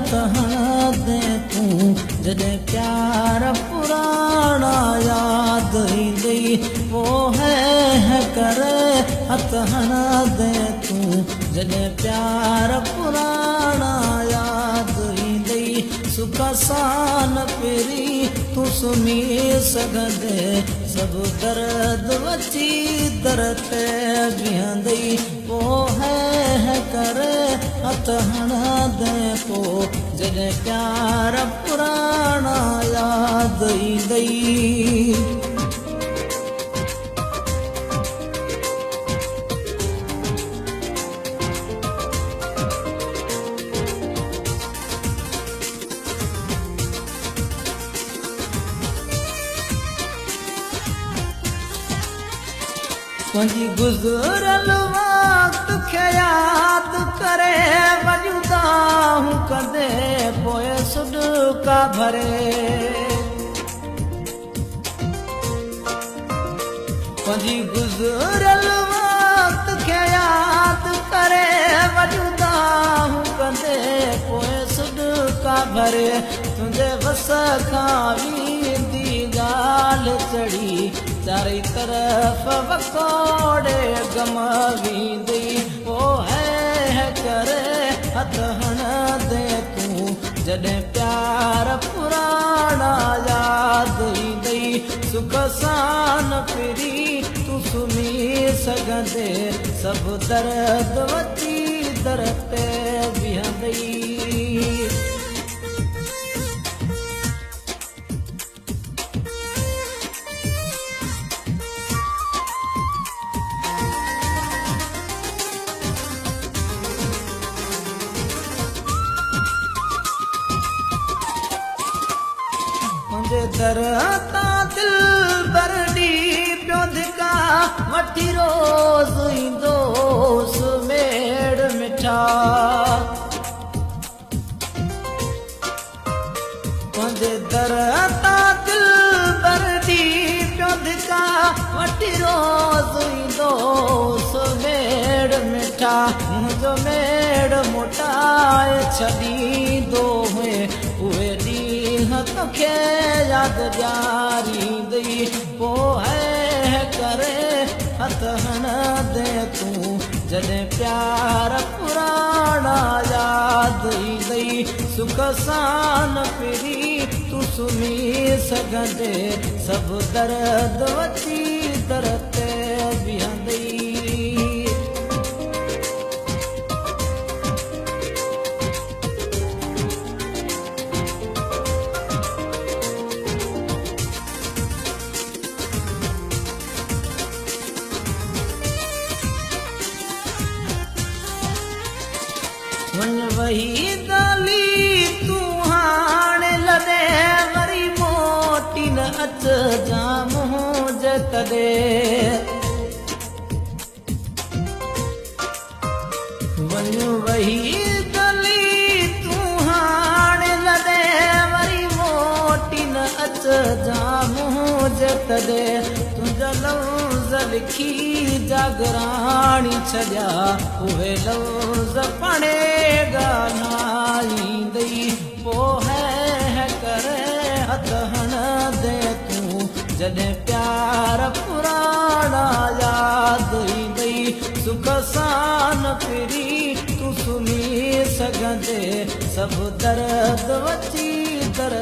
हथ हणंदे तूं जॾहिं प्यार पुराणा यादि ईंदई पोइ है करे हथ हणंदे तूं जॾहिं प्यार पुराणा यादि ईंदई सुख सां न पहिरीं तूं सुम्ही सघंदे सभु दर्द अची दर ते बीहंदई पोइ है करे हथ हणंदे पोइ जॾहिं प्यार पुराणा यादि ईंदई मुंहिंजी गुज़िरियल वक़्त खे यादि करे वॼंदा हूं कंदे पोइ सुॾका भरे मुंहिंजी गुज़िरियल वक़्त खे यादि करे वॼंदा हूं कंदे पोइ सुॾका भरे तुंहिंजे वस खां वेंदी ॻाल्हि चढ़ी चारी तरफ़ वकोड़े गम वेंदई पोइ है करे हथ हणंदे तूं जॾहिं प्यार पुराणा यादि ईंदई सुख सां न पहिरीं तूं सुम्ही सघंदे सभु दर्द अची दर ते बीहंदई मुंहिंजे दर तां दिल बरड़ी पियो धिका वठी रोज़ ईंदोस मेड़ मिठा मुंहिंजे दर तां दिल बरड़ी पियो धिका वठी रोज़ ईंदोस मेड़ मिठा मुंहिंजो मेड़ मोटाए छॾींदो हुए उहे ॾींहं तोखे यादि ॾियारींदई पोइ है करे हथ हणंदे तूं जॾहिं प्यार पुराणा यादि ईंदई सुख सां न पहिरीं तूं सुम्ही सघंदे सभु दर्द अची दर ते बीहंदई वञ वही दाली तूं हाणे लॾे वरी मोटी न अच जाम हुजे तॾहिं वञ वही दाली तूं हाणे लॾे वरी मोटी न अच जाम हुजे तॾहिं तुंहिंजा लफ़्ज़ लिखी जागराणी छॾिया उहे लफ़्ज़ पढ़े ॻाल्हाईंदई पोइ है करे हथ हणंदे तूं जॾहिं प्यार पुराणा यादि ईंदई सुख सां न पहिरीं तूं सुम्ही सघंदे सभु दर्द अची दर